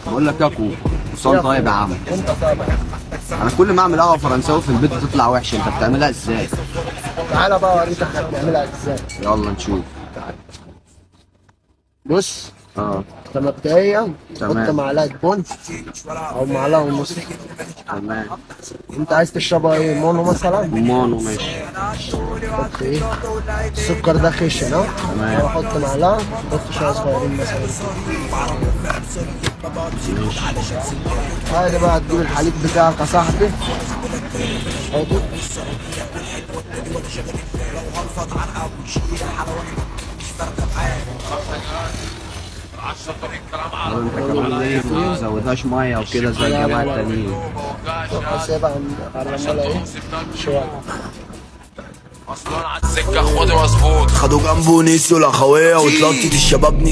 بقول لك يا كوكو، صوت طيب يا عم. انت طيب. انا كل ما اعمل قهوه فرنساوي في البيت بتطلع وحشه، انت بتعملها ازاي؟ تعالى بقى اوريك احنا بنعملها ازاي. يلا نشوف. بص، اه انت مبدئيا تمام. حط معلقه بن او معلقه ونص. تمام. انت عايز تشربها ايه، مونو مثلا؟ مانو ماشي. حط ايه، السكر ده خشن اهو. تمام. لو احط معلقه، حط شويه صغيرين مثلا. عادي بقى، تجيب الحليب بتاعك يا صاحبي. حاضر. انت كمان ايه، ما تزودهاش ميه وكده زي الجماعه التانيين. سيبها على الرمالة ايه شويه. اصلا على السكه اخواتي مظبوط خدوا جنبه نسيوا الاخويه واتلطت الشباب